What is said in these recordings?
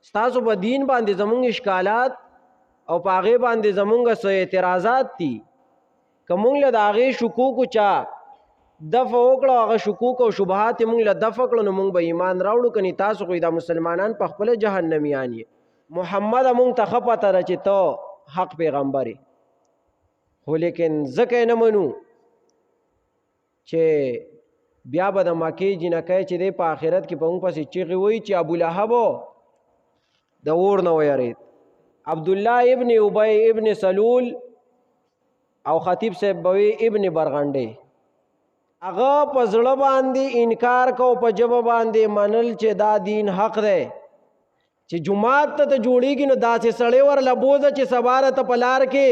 ستاسو په دین باندې زمونږ اشکالات او په هغې باندې زمونږ څه اعتراضات دي، که مونږ له د هغې شکوکو چا دفع وکړو، هغه شکوک او شبهات مونږ له دفع کړو، نو مونږ به ایمان راوړو. کني تاسو خو دا مسلمانان په خپله جهنمیان یې. محمد مونږ ته ښه پته ده چې ته حق پیغمبر یې، خو لیکن ځکه یې نه منو چې بیا به د مکې جنکۍ چې دی په آخرت کې په مونږ پسې چغې وایي چې ابولهب د اور نه ویرېد. عبدالله ابن ابی ابن سلول او خطیب صاحب بوي ابن برغنډې، هغه په زړه باندې انکار کو، په ژبه باندې منل چې دا دین حق دی، چې جماعت ته جوړیږي نو داسې سړی ورله بوځه چې سباره ته په لار کې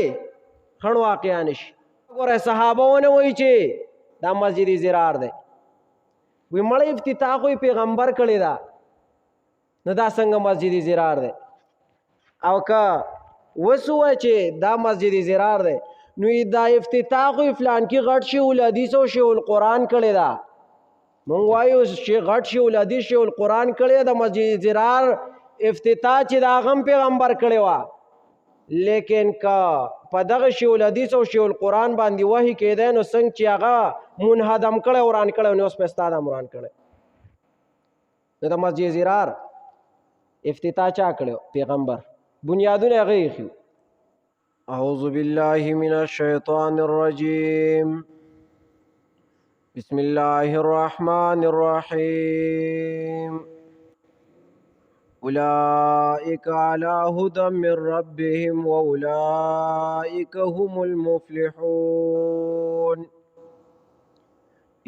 خڼ واقع نشي. ګوره صحابه ونه وایي چې دا مسجد زرار دی، وی مړی افتتاح خو پیغمبر کړی دا، نو دا څنګه مسجد زرار دی؟ او که وسوه چې دا مسجد زرار دی، نو دا افتتاح خو فلان کې غټ شیخ الحدیث او شیخ القرآن کړی دا. مونږ وایو غټ شیخ الحدیث شیخ القرآن کړی دا، مسجد زرار افتتاح چې دا غم پیغمبر کړی وه، لیکن که په دغه شیخ الحدیث او شیخ القرآن باندې وحی کېدی نو څنګه چې هغه منهدم کړی وران کړی، نو اوس په ستا دا وران کړی. نو د مسجد زرار افتتاح چا کړی؟ پیغمبر. بنیادونه هغه ایښي. اعوذ بالله من الشیطان الرجیم، بسم الله الرحمن الرحیم. اولئک علی هدی من ربهم واولئک هم المفلحون.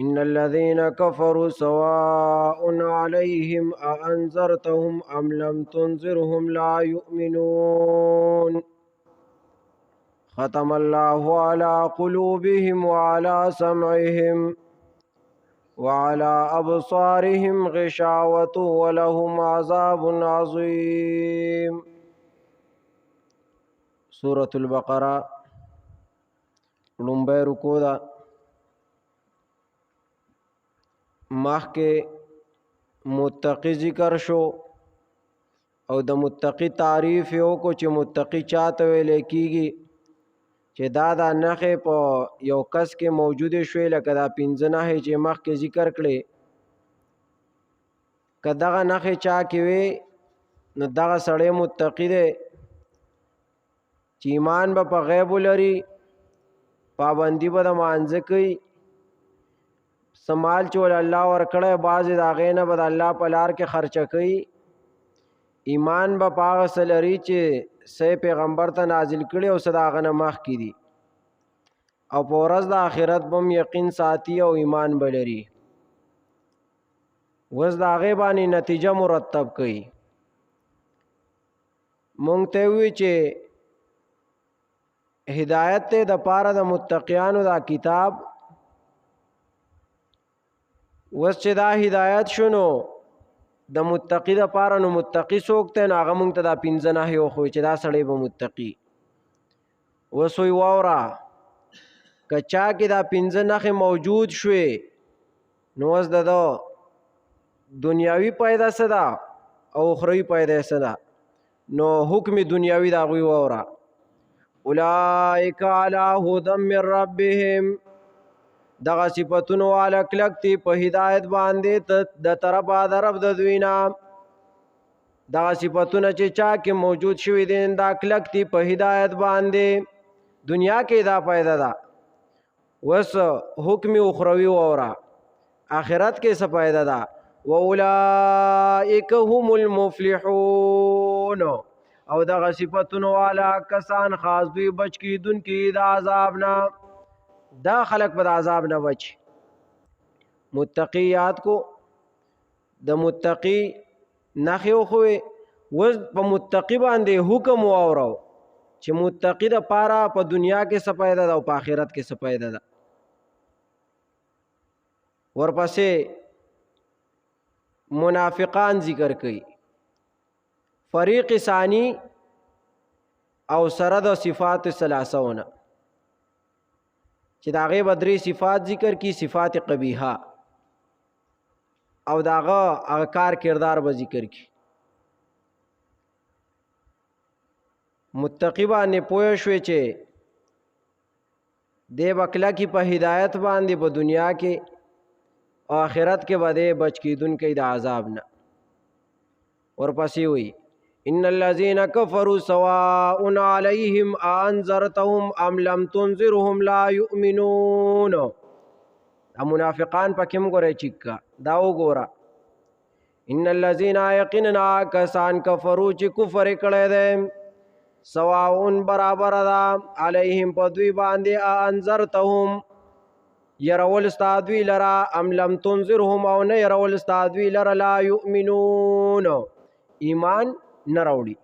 ان الذين كفروا سواء عليهم أأنذرتهم ام لم تنذرهم لا يؤمنون. ختم الله على قلوبهم وعلى سمعهم وعلى أبصارهم غشاوة ولهم عذاب عظيم. سورة البقرة لنبی رکو دا. مخکې متقی ذکر شو او د متقی تعریف یو کو چې متقی چاته ویل کیږي، چې دا نښې په یو کس کې موجوده شوې، لکه دا 5 نښې چې مخکې ذکر کړې. که دغه نښې چا کې وي نو دغه سړی متقی دی، چې ایمان به په غیب ولري، پابندي به د مانځه کوي، سمال چې ول الله ورکړی بعضې د هغې نه به د الله په لار کې خرچه کوي، ایمان به په هغه څه لري چې څه پیغمبر ته نازل کړي او څه د هغه نه مخکې دي، او په ورځ د آخرت به هم یقین ساتي او ایمان به لري. اوس د هغې باندې نتیجه مرتب کوي. مونږ ته وی چې هدایت ته د پاره د متقیانو دا کتاب، وس چې دا هدایت شنو د متقی د پاره، نو متقی څوک ته؟ نو هغه مونږ ته دا 5 نښې وښوي چې دا سړی به متقي. اوس وی واوره، که چا کې دا 5 نښې موجود شوې، نو اوس د دنیاوي پیدا څه ده او اخروي پیدا څه ده؟ نو حکم دنیاوي د هغوی واوره. اولئک علی هدی من ربهم، دغه صفتونو والا کلک تی په هدایت باندې د طرفه د رب د دوی نه. دغه صفتونه چې چا کې موجود شوي دي دا کلک تی په هدایت باندې، دنیا کې دا پیدا ده. وس حکم اخروی واوره، آخرت کې څه پیدا ده؟ واولئک هم المفلحون، او دغه صفتونو والا کسان خاص دوی بچ کیدونکي د عذاب نه، دا خلق به د عذاب نه بچ. متقی یاد کو، د متقی نښې وښوې. اوس په متقی باندې حکم واورو چې متقی د پاره په دنیا کې څه پیدا ده او په آخرت کې څه پیدا ده. ورپسې منافقان ذکر کوي، فریق ثانی او سره د صفات ثلاثونه، چې داغه بدري صفات ذکر کی، صفات قبیحه او داغه کار کردار به ذکر کی. متقی باندې پوه شوې چې دې بکلا کی په هدایت باندې په دنیا کې او آخرت کې باندې بچ کیدونکې د عذاب نه. ورپسې وي ان الذين كفروا سواء عليهم انذرتهم ام لم تنذرهم لا يؤمنون. منافقان پکې مګورې چیکا دا وګوره ان الذين يقيننا کسان کفروا چې کفر کړي دي سواء برابر دا علیهم پدوی باندې انذرتهم يرول استادوی لرا ام لم تنذرهم او نه يرول استادوی لرا لا يؤمنون ایمان نه راوړي.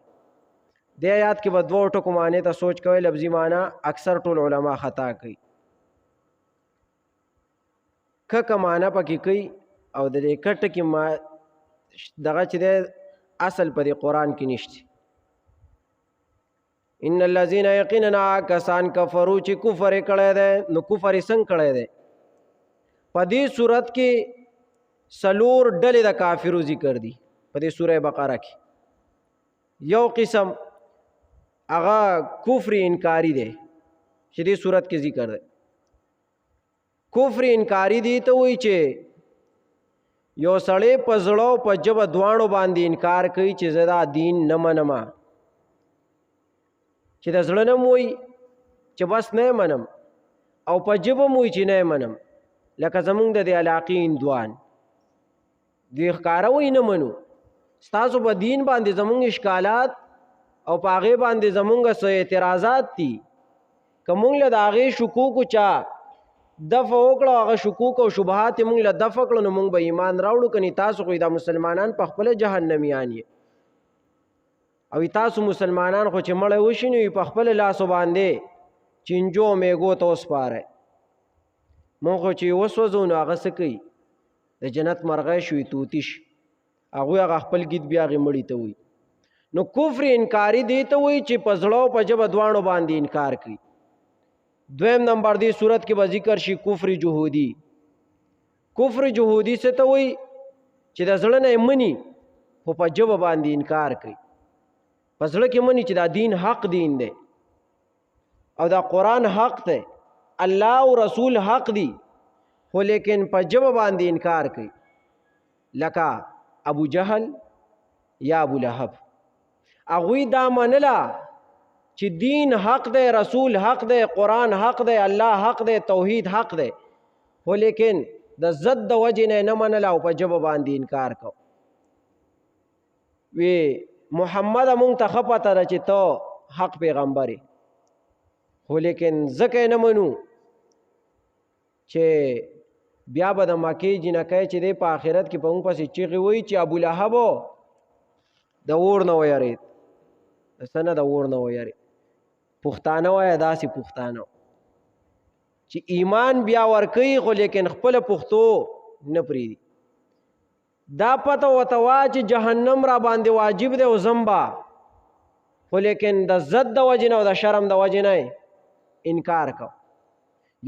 د آیات کې به دوه ټکو معنی ته سوچ کوي. لفظي معنی اکثر ټول علما خطا کوي، که معنی پکې کوي او د دې کټ کې ما دغه چې د اصل په قرآن کې نشته. ان الذين يقيننا کسان کفرو چې کفر کړي دي نو کفر څنګه کړي دي. په دې صورت کې سلور ډلې د کافرو ذکر دي. په دې سوره بقره کې یو قسم هغه کفر انکاری دی چې دې صورت کې ذکر دی. کفر انکاری دی ته وایي چې یو سړی په زړه او په ژبه دواړو باندې انکار کوي چې زه دا دین نه منم، چې د زړه نه وایي چې بس نه منم او په ژبه وایي چې نه منم. لکه زمونږ د دې علاقې هندوان دوی ښکاره وایي نه منو. ستاسو په دین باندې زمونږ اشکالات او په هغې باندې زمونږ څه اعتراضات دي، که مونږ له د هغې شکوکو چا دفع وکړو، هغه شکوک او شبهات مونږ له دفع کړو، نو مونږ به ایمان راوړو. کني تاسو خو دا مسلمانان په خپله جهنمیان یې، او تاسو مسلمانان خو چې مړی وشي نو په خپل لاسو باندې چینجو میګو ته وسپارئ. مونږ خو چې وسوځو نو هغه څه کوي د جنت مرغۍ شوي توتي شي، هغوی هغه خپل ګید بیا هغې مړي ته وایي. نو کفر انکاري دی ته وایي چې په زړه او په ژبه دواړو باندې انکار کوي. دویم نمبر دی صورت کې به ذکر شي کفر جهودي. کفر جهودي څه ته وایي چې د زړه نه یې مني خو په ژبه باندې انکار کوي. په زړه کې مني چې دا دین حق دین دی او دا قرآن حق دی، الله او رسول حق دی، خو لیکن په ژبه باندې انکار کوي. لکه ابو جهل یا ابو لهب، هغوی دا منله چې دین حق دی، رسول حق دی، قرآن حق دی، الله حق دی، توحید حق دی، خو لیکن د ضد د وجې نه منله او په ژبه باندې انکار کو. وی محمد مونږ ته ښه پته ده چې ته حق پیغمبر یې، خو لیکن ځکه نه منو چې بیا به د مکې جنکۍ چې دی په آخرت کې په مونږ پسې چیغې وایي چې ابو لهب د اور نه ویرېد. د څه نه د اور نه ویرېد. پښتانه وایه داسې پښتانه چې ایمان بیا ورکوي خو لیکن خپله پښتو نه پرېږدي. دا پته ورته وایه چې جهنم را باندې واجب دی او ځم به، خو لیکن د ضد د وجې نه او د شرم د وجې نه انکار کو.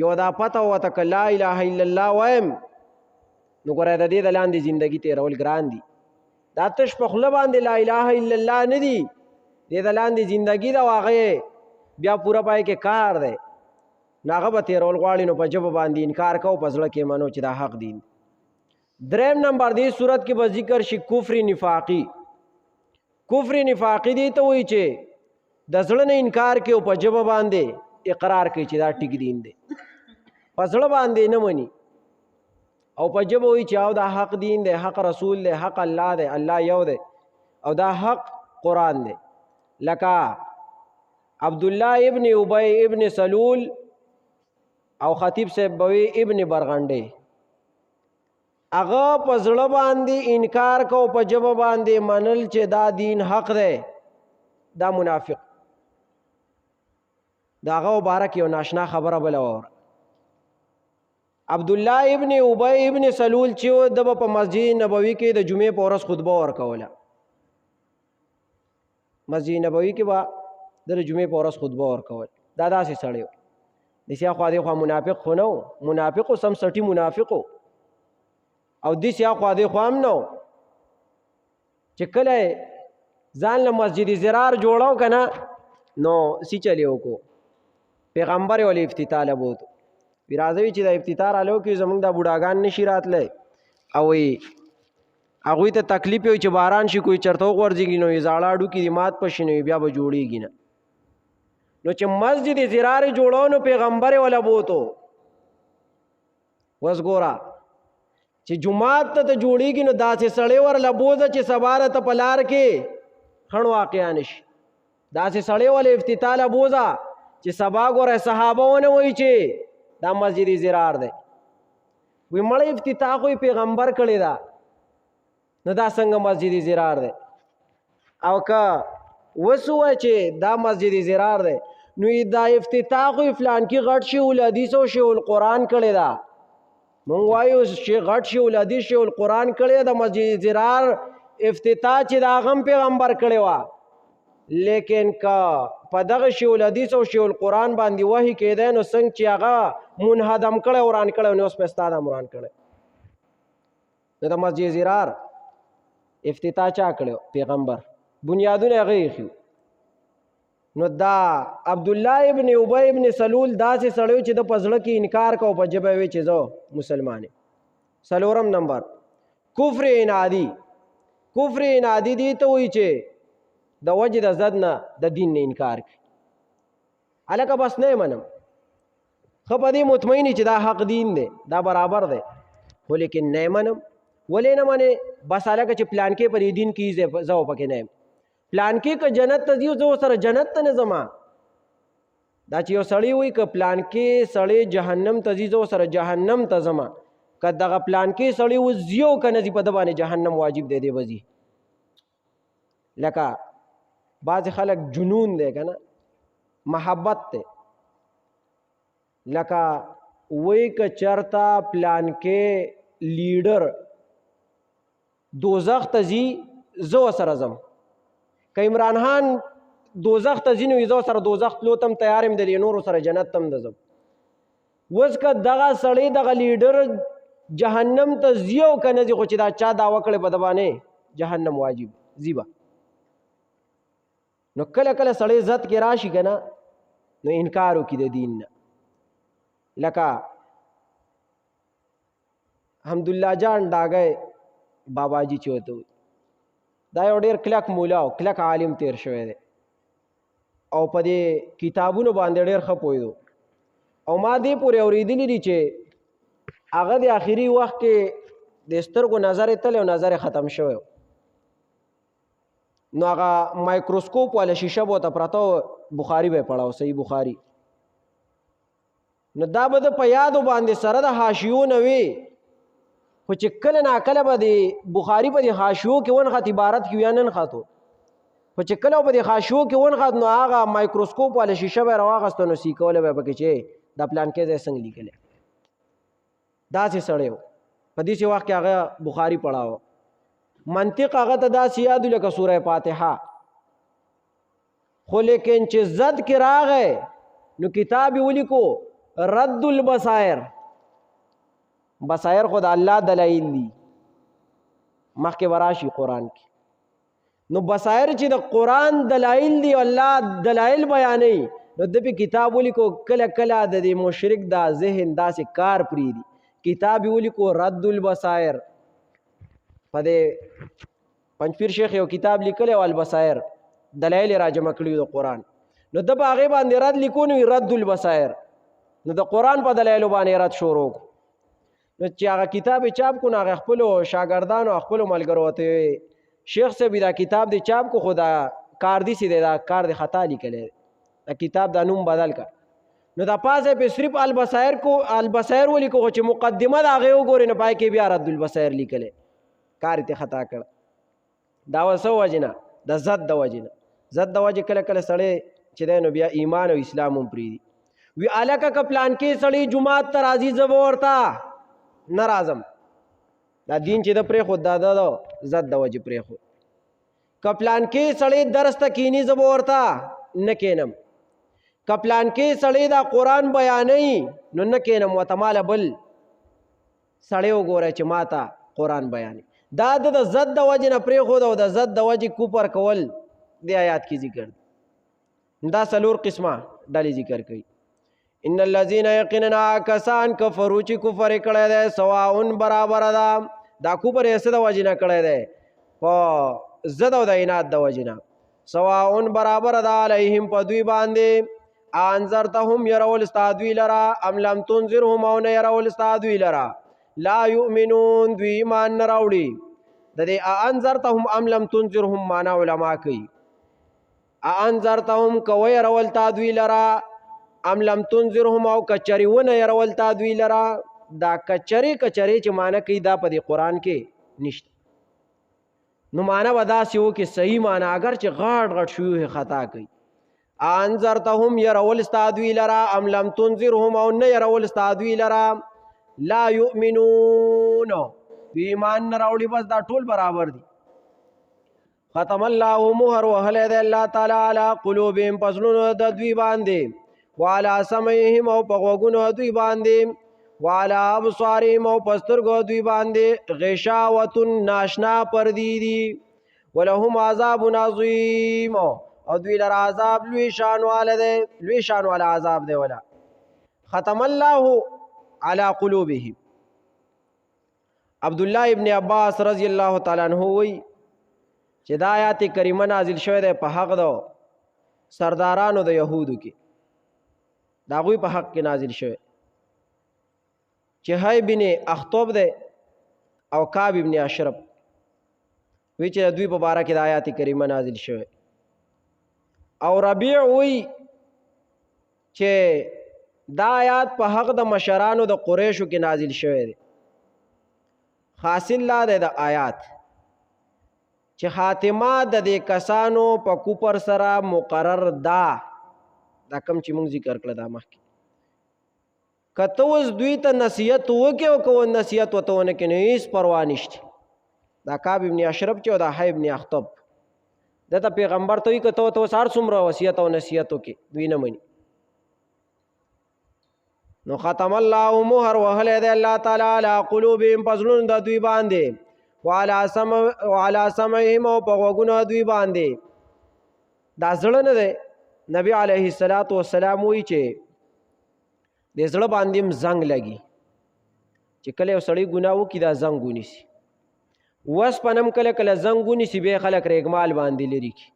یو دا پته ورته که لا اله الا الله وایم نو ګوره د دې د لاندې زندګي تېرول ګران دي. دا تش په خوله باندې لا اله الا الله نه دي، دې د لاندې زندګي ده او هغه بیا پوره پای کې کار دی، نو هغه به تېرول غواړي، نو په ژبه باندې انکار کو، په زړه کې منو چې دا حق دین. دریم نمبر دې صورت کې به ذکر شي کفر نفاقي. کفر نفاقي دی ته وایي چې د زړه نه انکار کوي او په ژبه باندې اقرار کوي چې دا ټیک دین دی، په زړه باندې نه مني او په ژبه وایي چې او دا حق دین دی، حق رسول دی، حق الله دی، الله یو دی او دا حق قرآن دی. لکه عبدالله ابن ابی ابن سلول او خطیب صاحب بوي ابن برغنډي، هغه په زړه باندې انکار کو، په ژبه باندې منل چې دا دین حق دی، دا منافق. دا هغه مبارک یو ناشنا خبره بله وره. عبدالله ابن ابی ابن سلول چې د په مسجد نبوي کې د جمعې په ورځ خطبه ورکوله. مسجد نبوي کې به د جمعې په ورځ خطبه ورکول. دا داسې سړی و، دسې خوا دې خوا منافق خو نه و، منافق و سمسټي منافق و، او دسې خوا دې خوا هم نه و چې کله ځان له مسجد زرار جوړو که نه نو سی چلیو کو پیغمبر ول افتتاح لبوت وی راځي چې د افتتاح رالو کې زمونږ د بوډاګان نشي راتله او وی هغه ته تکلیف وي چې باران شي کوئی چرته ورځيږي نو زاړه کې مات پښینه بیا به جوړیږي نه نو چې مسجد زرار جوړو نو پیغمبر ولا بوتو وسګورا چې جمعات ته جوړیږي نو داسې سړی ور لبوزه چې سباره ته پلار کې خړ واقعا نشي داسې سړی ول افتتاح لبوزه چې سبا ګوره صحابهونه وایي چې دا مسجد زرار دی وی مړ افتتاح کوئی پیغمبر کړی دا نو دا څنګه مسجد زرار دی او که وسو چې دا مسجد زرار دی نو دا افتتاح کوئی فلان کی غټ شی ول حدیث او شی ول قران کړی دا مونږ وایو شی غټ شی ول حدیث شی ول قران کړی دا مسجد زرار افتتاح چې دا غم پیغمبر کړی وا لیکن کا په دغه شی ول حدیث او شی ول قران باندې وحی کېده نو څنګه چې هغه منهدم کړی وران کړی نو اوس په استاد مران کړی دا مسجد زرار افتتاح چا کړو پیغمبر بنیادونه غیخو نو دا عبد الله ابن ابی ابن سلول داسې سړیو چې د پزړه کې انکار کو په جبه وی چې زو مسلمان سلورم نمبر کفر انادی دی ته وی چې د وجه د زد نه د دین نه انکار کوي الکه بس نه منم خو په دې مطمئنی چې دا حق دین دی دا برابر دی خو لیکن نه منم ولې نه منې بس الکه چې پلان کې پر دین کې زو پکې نه پلان کې که جنت ته ځي زه سره جنت ته نه ځما دا چې یو سړی وي که پلان کې سړی جهنم ته ځي زه سره جهنم ته ځما که دغه پلان کې سړی وځي او که نه ځي په ده باندې جهنم واجب دی دی وځي لکه بعض خلک جنون دی که نه محبت دی لکه وی که چرته پلان کې لیډر دوزخ ته ځي زه ورسره ځم که عمران خان دوزخ ته ځي نو زه سره دوزخ تلو تم تیار یم د دې نورو سره جنت تم د ځم اوس که دغه سړی دغه لیډر جهنم ته ځي او که نه ځي خو چې دا چا دعوه کړې په ده باندې جهنم واجب ځي به نو کله کله سړی عزت کې راشي که نه نو انکار وکړي د دین نه لکه حمدالله جان ډاګی باباجي چې ورته وي دا یو ډېر کلک مولا او کلک عالم تیر شوی دی او په دې کتابونو باندې ډېر ښه پوهېدو او ما دې پورې اورېدلي دي چې هغه د آخري وخت کې د سترګو نظر یې تللی او نظر یې ختم شوی نو هغه مایکروسکوپ والا شیشه به ورته پرته بخاري به یې پړاو صحیح بخاري نو دا به د په یادو باندې سره د حاشیو نه وي خو چې کله ناکله به د بخاري په دې حاشیو کې ونښت عبارت کې بیا نه نښتو خو چې کله په دې حاشیو کې ونښت نو هغه مایکروسکوپ والا شیشه به یې راواخیسته نو سیکولی به یې پکې چې دا پلان کې ځای څنګه لیکلی داسې سړی و په داسې وخت کې هغه بخاري پړاوه منطق هغه ته داسې یاد لکه سوره فاتحه خو لیکن چې زد کې راغی نو کتاب یې ولیکو رد البصائر بصائر خود الله دلائل دي مخکې وراشي قرآن کې نو بصائر چې د قرآن دلائل دي الله دلائل بیانوي نو د په کتاب ولیکو کله کله د دې مشرک دا ذهن داسې کار پرېږدي کتاب یې ولیکو رد البصائر په دې پنځپیر شیخ یو کتاب لیکلی او البصائر دلایل یې راجمع کړي د قرآن نو د په هغې باندې رد لیکو نو رد البصائر نو د قرآن په دلایلو باندې رد شروع کړو نو چې هغه کتاب یې چاپ کړو نو هغه خپلو شاګردانو او خپلو ملګرو ورته شیخ صاحب دا کتاب دې چاپ کړو خو دا کار داسې دی دا کار دې خطا لیکلی دی دا کتاب دا نوم بدل کړه نو دا پاسه په صرف البصائر ولیکو خو چې مقدمه د هغې وګورې نو پای کې بیا رد البصائر لیکلی کار یې خطا کړ دا وسو وجې نه د زد د وجې نه زد د وجې کله کله سړی چې دی نو بیا ایمان او اسلام هم پرېږدي وی الکه که پلان کې سړی جومات ته راځي زه به ورته نه راځم دا دین چې د پرېښود دا د زد د وجې پرېښود که پلان کې سړی درس ته کیني زه به ورته نه کینم که پلان کې سړی دا قرآن بیانوي نو نه کینم ورته ماله بل سړی وګوره چې ما ته قرآن بیانوي دا د زد د وجې نه پرېښود او د زد د وجې کوپر کول د آیات کې ذکر دی دا څلور قسمه ډلې ذکر کړي. ان الذين یقینا کسان کفروا چې کفر کړی دی سواء برابر ده. دا کفر یې څه د وجې نه کړی دی؟ په ضد او د عناد د وجې نه. سواء برابر ده علیهم په دوی باندې انذرتهم يرول ستا دوی لرا ام لم تنذرهم او نه يرول ستا دوی لرا لا يؤمنون دوی ایمان نه راوړي. د دې انذرتهم ام لم تنذرهم معنا علما کوي. انذرتهم کوي يرول تا دوی لرا ام لم تنذرهم او کچری ونه يرول تا دوی لرا. دا کچری چې معنا کوي دا په دې قران کې نشته. نو معنا ودا سیو کې صحیح معنا اگر چې غاټ شوی خطا کوي. انذرتهم يرول ستا دوی لرا ام لم تنذرهم او نه يرول ستا دوی لرا لا يؤمنون ایمان نه راوړي. بس دا ټول برابر دي. ختم الله مهر وهله ده الله تعالی علی قلوبهم پسلون د دوی باندې وعلى سمعهم او پغوګونو دوی باندې وعلى ابصارهم او پسترګو دوی باندې غشاوت ناشنا پردی دي ولهم عذاب عظیم او دوی لر عذاب لوی شان والده لوی شان والا عذاب دی. ولا ختم الله على قلوبهم. عبد الله ابن عباس رضی الله تعالی عنہ وی چې دا آیات کریمه نازل شوه ده په حق دو سردارانو د يهودو کې. دا غوی په حق کې نازل شوه چې هاي بن اخطب ده او کعب ابن اشرف وی چې دوی په باره کې د آیات کریمه نازل شوه. او ربيع وی چې دا آیات په حق د مشرانو د قریشو کې نازل شوه دي. حاصل لا ده د آیات چې خاتمه د دې کسانو په کوپر سره مقرر دا کم چې موږ ذکر کړل دا مخکې. کته اوس دوی ته نصیحت وکړي او کو نصیحت وته ونه کې نه هیڅ پروا نشته. دا کعب ابن اشرف چې دا حی ابن اخطب دته پیغمبر ته کته تو سار څومره وصیت او نصیحت وکړي دوی نه مني. نو ختم الله مهر وهله ده الله تعالی علی قلوبهم پسلون د دوی باندې وعلى سمعهم او پغوګونو دوی باندې. دا زړه نه ده. نبی علیه الصلاۃ والسلام وی چې د زړه باندې زنګ لګي چې کله یو سړی ګناه وکړي دا زنګ ونیسي. وس پنم کله زنګ ونیسي به خلک ریګمال باندې لري کی.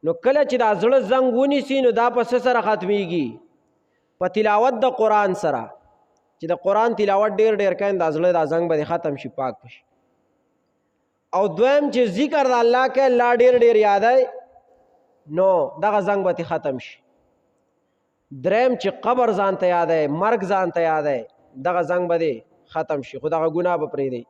نو کله چې دا زړه زنګ ونیسي نو دا په سره ختميږي په تلاوت د قران سره. چې د قران تلاوت ډیر کین دا زړه دا زنګ به ختم شي پاک شي. او دویم چې ذکر د الله کې الله ډیر یادای نو دغه زنګ به ختم شي. دریم چې قبر ځان ته یادای مرګ ځان ته یادای دغه زنګ به ختم شي خو دغه ګناه به پرې دی.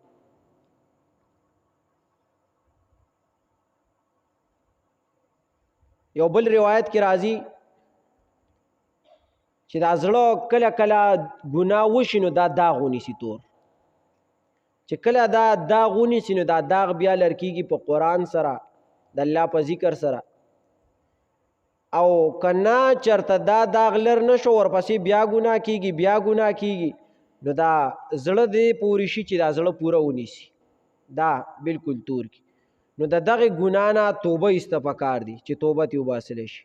یو بل روایت کې راځي چې دا زړه کله ګناه وشي نو دا داغ ونیسي تور. چې کله دا داغ ونیسي نو دا داغ بیا لرکیږي په قرآن سره د الله په ذکر سره. او کنا چرته دا داغ لر نشو ورپسې بیا ګناه کیږي نو دا زړه دې پوری شي چې دا زړه پوره ونیسي دا بالکل تور کی. نو دغه ګناه نه توبه استفکار دي چې توبه تی وباسل شي.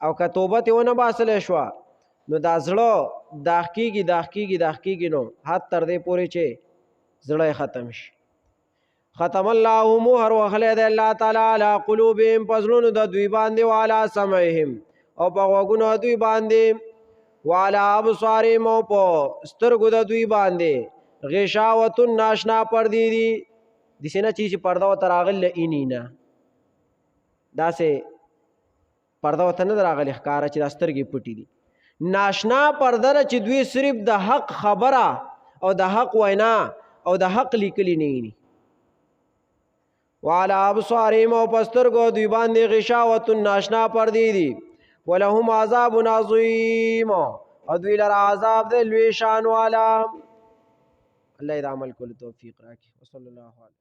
او که توبه تی ونه باسل شو نو دا زړه داغ کیږي نو حد تر دې پورې چې زړه ختم شي. ختم الله مهر وهله ده الله تعالی علی قلوبهم پسلون د دوی باندې وعلى سمعهم او په غوګونو دوی باندې وعلى ابصارهم او په سترګو د دوی باندې غشاوت ناشنا پردی دي. د سینه چې پرده و تراغل اینینا دا سه پرده و تنه راغلی ښکارا چې د سترګې پټی دي. ناشنا پرده چې دوی صرف د حق خبره او د حق وینا او د حق لیکلی نه ني. وعلى ابصارهم او پسترګو دوی باندې غشاوت ناشنا پردی دي ولهم عذاب عظیم او دوی لر عذاب د لوی شان والا. الله دې عمل کول توفیق راکړي. وصلی الله علیه